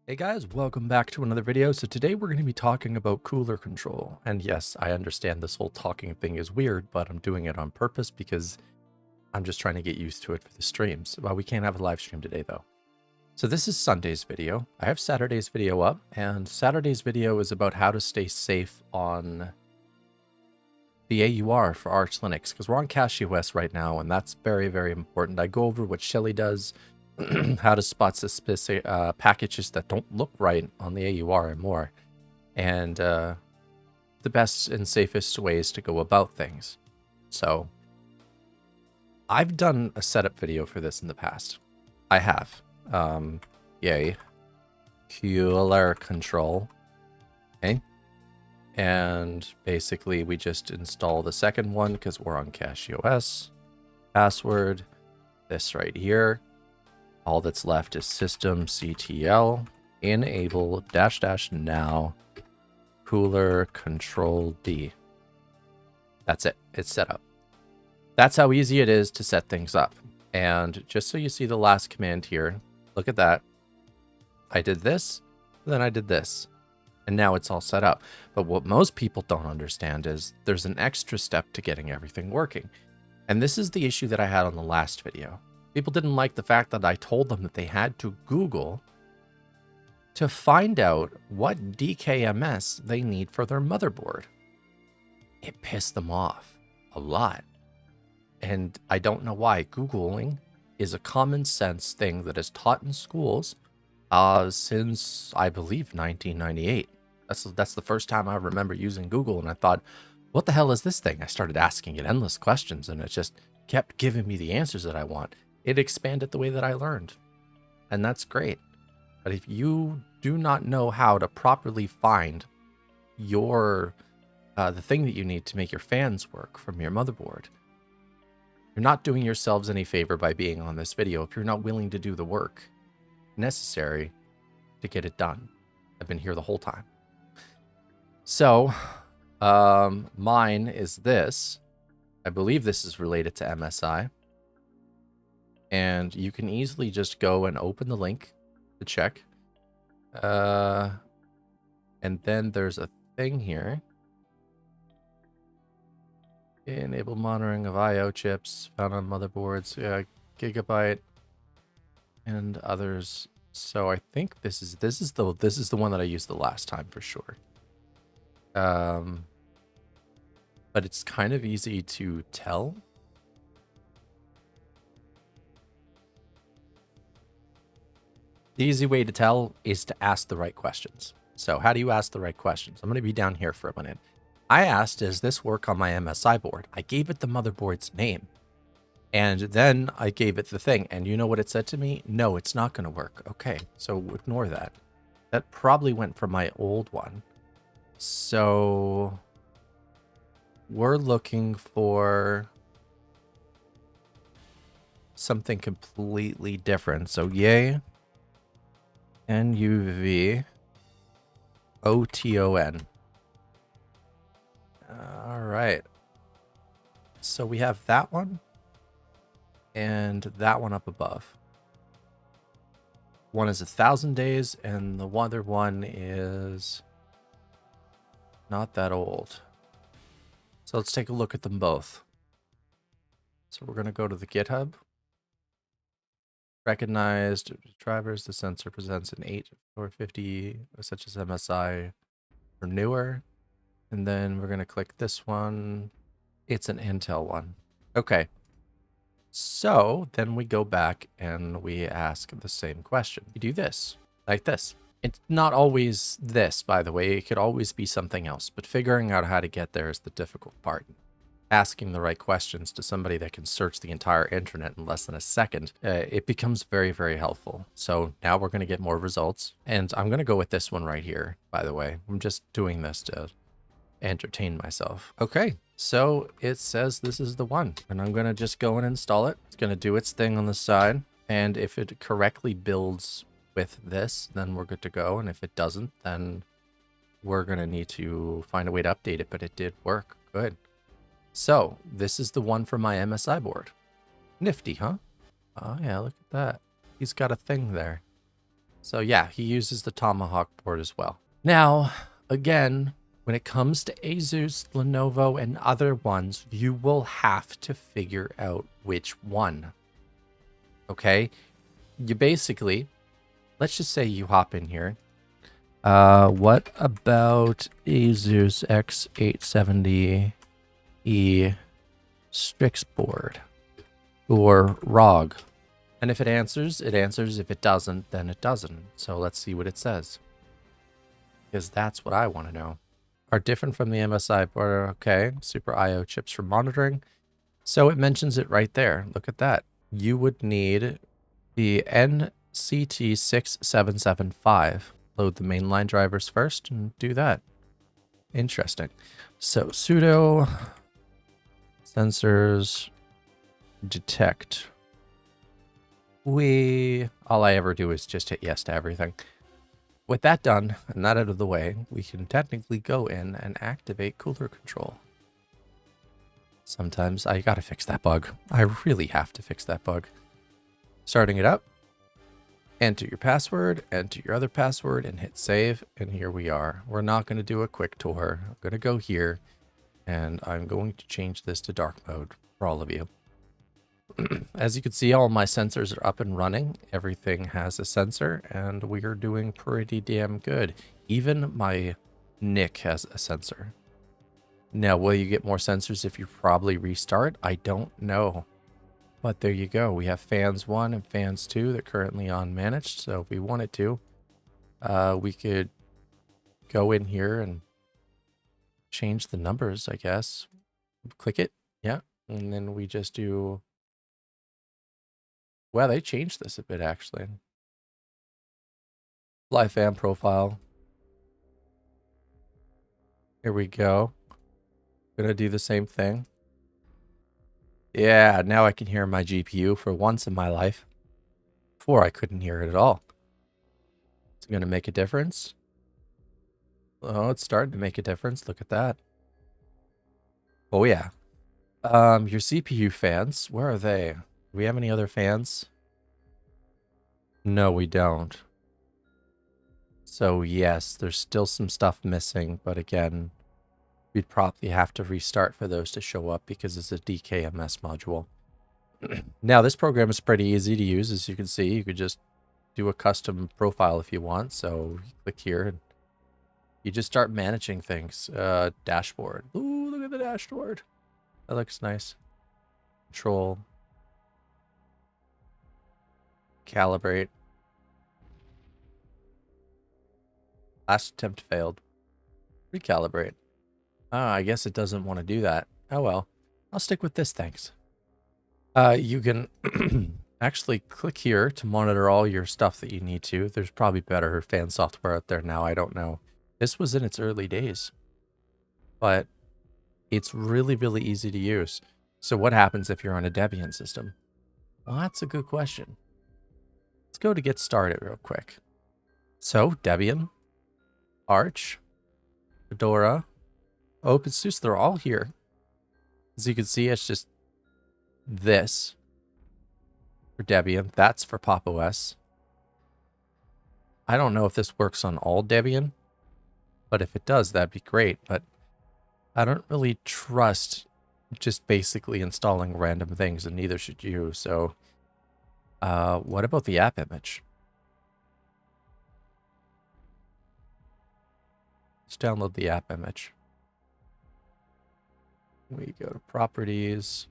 Hey guys, welcome back to another video. So today we're going to be talking about cooler control. And yes, I understand this whole talking thing is weird, but I'm doing it on purpose because I'm just trying to get used to it for the streams. Well, we can't have a live stream today though. So this is Sunday's video. I have Saturday's video up, and Saturday's video is about how to stay safe on the AUR for Arch Linux, because we're on CachyOS right now, and that's very, very important. I go over what Shelly does, how to spot suspicious packages that don't look right on the AUR and more, and the best and safest ways to go about things. So I've done a setup video for this in the past. I have. Yay. CoolerControl. Okay. And basically we just install the second one because we're on CachyOS. Password. This right here. All that's left is systemctl enable -- now CoolerControl D. That's it. It's set up. That's how easy it is to set things up. And just so you see the last command here, look at that. I did this, then I did this, and now it's all set up. But what most people don't understand is there's an extra step to getting everything working. And this is the issue that I had on the last video. People didn't like the fact that I told them that they had to Google to find out what DKMS they need for their motherboard. It pissed them off a lot. And I don't know why. Googling is a common sense thing that is taught in schools since, I believe, 1998. That's the first time I remember using Google, and I thought, what the hell is this thing? I started asking it endless questions, and it just kept giving me the answers that I want. It expanded the way that I learned, and that's great. But if you do not know how to properly find your the thing that you need to make your fans work from your motherboard, you're not doing yourselves any favor by being on this video if you're not willing to do the work necessary to get it done. I've been here the whole time. So, mine is this. I believe this is related to MSI. And you can easily just go and open the link to check. And then there's a thing here. Enable monitoring of I/O chips found on motherboards, Gigabyte, and others. So I think this is the one that I used the last time for sure. But it's kind of easy to tell. The easy way to tell is to ask the right questions. So how do you ask the right questions? I'm going to be down here for a minute. I asked, does this work on my MSI board? I gave it the motherboard's name. And then I gave it the thing. And you know what it said to me? No, it's not going to work. Okay, so ignore that. That probably went from my old one. So we're looking for something completely different. So yay, NUV OTON. All right. So we have that one and that one up above. One is 1,000 days and the other one is not that old. So let's take a look at them both. So we're going to go to the GitHub. Recognized drivers. The sensor presents an 8 or 50, such as MSI or newer. And then we're going to click this one. It's an Intel one. Okay. So then we go back and we ask the same question. We do this, like this. It's not always this, by the way. It could always be something else. But figuring out how to get there is the difficult part. Asking the right questions to somebody that can search the entire internet in less than a second, it becomes very, very helpful. So now we're going to get more results. And I'm going to go with this one right here, by the way. I'm just doing this to entertain myself. Okay, so it says this is the one. And I'm going to just go and install it. It's going to do its thing on the side. And if it correctly builds with this, then we're good to go. And if it doesn't, then we're going to need to find a way to update it. But it did work. Good. So this is the one for my MSI board. Nifty, huh? Oh yeah, look at that. He's got a thing there. So yeah, he uses the Tomahawk board as well. Now, again, when it comes to ASUS, Lenovo, and other ones, you will have to figure out which one. Okay? You basically, let's just say you hop in here. What about ASUS X870E Strix board or ROG? And if it answers, it answers. If it doesn't, then it doesn't. So let's see what it says, because that's what I want to know. Are different from the MSI board. Okay, Super IO chips for monitoring. So it mentions it right there. Look at that. You would need the NCT6775. Load the mainline drivers first and do that. Interesting. So sudo sensors detect. All I ever do is just hit yes to everything. With that done and that out of the way, we can technically go in and activate CoolerControl. Sometimes I gotta fix that bug. I really have to fix that bug. Starting it up. Enter your password, enter your other password, and hit save. And here we are. We're not going to do a quick tour. I'm going to go here, and I'm going to change this to dark mode for all of you. As you can see, all my sensors are up and running. Everything has a sensor, and we are doing pretty damn good. Even my NIC has a sensor. Now, will you get more sensors if you probably restart? I don't know. But there you go. We have fans 1 and fans 2 that are currently unmanaged. So if we wanted to, we could go in here and change the numbers, I guess. Click it. Yeah. And then we just do... Wow, they changed this a bit, actually. Fly fan profile. Here we go. Gonna do the same thing. Yeah, now I can hear my GPU for once in my life. Before I couldn't hear it at all. It's going to make a difference. Oh, it's starting to make a difference. Look at that. Oh, yeah. Your CPU fans, where are they? Do we have any other fans? No, we don't. So, yes, there's still some stuff missing, but again, we'd probably have to restart for those to show up because it's a DKMS module. Now, this program is pretty easy to use. As you can see, you could just do a custom profile if you want. So you click here and you just start managing things. Dashboard. Ooh, look at the dashboard. That looks nice. Control. Calibrate. Last attempt failed. Recalibrate. Ah, I guess it doesn't want to do that. Oh well. I'll stick with this, thanks. You can actually click here to monitor all your stuff that you need to. There's probably better fan software out there now. I don't know. This was in its early days, but it's really, really easy to use. So what happens if you're on a Debian system? Well, that's a good question. Let's go to get started real quick. So Debian, Arch, Fedora, OpenSUSE, they're all here. As you can see, it's just this for Debian. That's for PopOS. I don't know if this works on all Debian, but if it does, that'd be great. But I don't really trust just basically installing random things, and neither should you. So what about the AppImage? Let's download the AppImage. We go to Properties,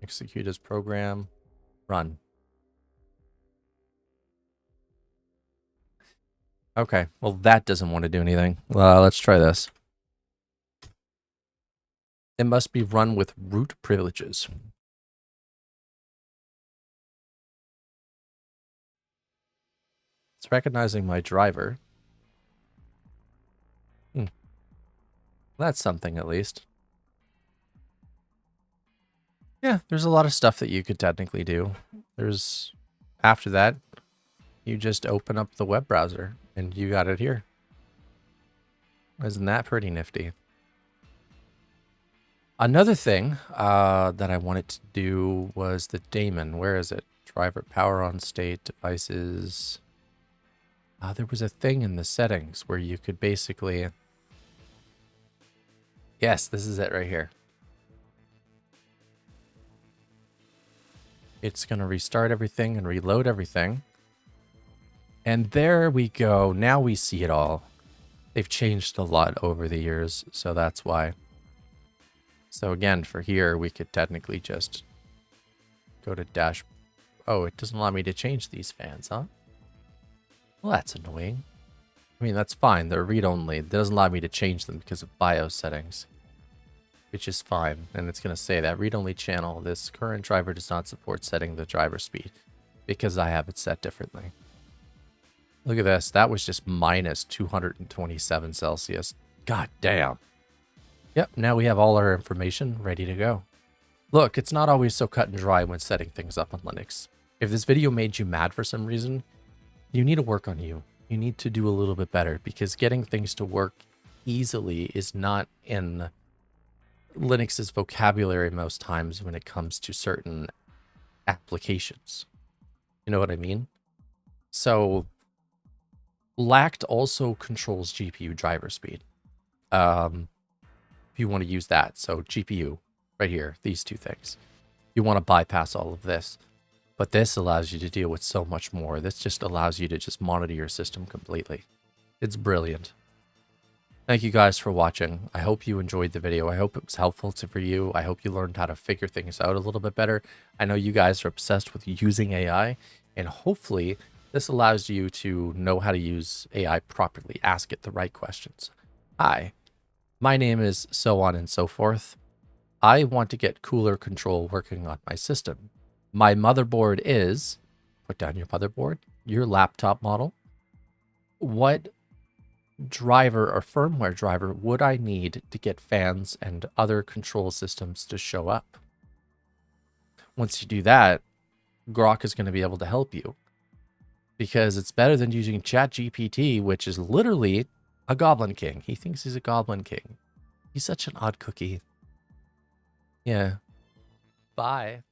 Execute as Program, Run. Okay, well, that doesn't want to do anything. Let's try this. It must be run with root privileges. It's recognizing my driver. That's something, at least. Yeah, there's a lot of stuff that you could technically do. After that, you just open up the web browser, and you got it here. Isn't that pretty nifty? Another thing that I wanted to do was the daemon. Where is it? Driver power on state, devices. There was a thing in the settings where you could basically... Yes, this is it right here. It's going to restart everything and reload everything. And there we go. Now we see it all. They've changed a lot over the years, so that's why. So again, for here, we could technically just go to dash... Oh, it doesn't allow me to change these fans, huh? Well, that's annoying. I mean, that's fine. They're read-only. It doesn't allow me to change them because of BIOS settings, which is fine. And it's going to say that read-only channel, this current driver does not support setting the driver speed because I have it set differently. Look at this. That was just minus 227 Celsius. God damn. Yep, now we have all our information ready to go. Look, it's not always so cut and dry when setting things up on Linux. If this video made you mad for some reason, you need to work on you. You need to do a little bit better because getting things to work easily is not in Linux's vocabulary most times when it comes to certain applications. You know what I mean? So LACT also controls GPU driver speed. If you want to use that. So GPU right here, these two things. You want to bypass all of this. But this allows you to deal with so much more. This just allows you to just monitor your system completely. It's brilliant. Thank you guys for watching. I hope you enjoyed the video. I hope it was helpful for you. I hope you learned how to figure things out a little bit better. I know you guys are obsessed with using AI, and hopefully this allows you to know how to use AI properly. Ask it the right questions. Hi, my name is so on and so forth. I want to get CoolerControl working on my system. My motherboard is, put down your motherboard, your laptop model. What driver or firmware driver would I need to get fans and other control systems to show up? Once you do that, Grok is going to be able to help you because it's better than using ChatGPT, which is literally a goblin king. He thinks he's a goblin king. He's such an odd cookie. Yeah. Bye.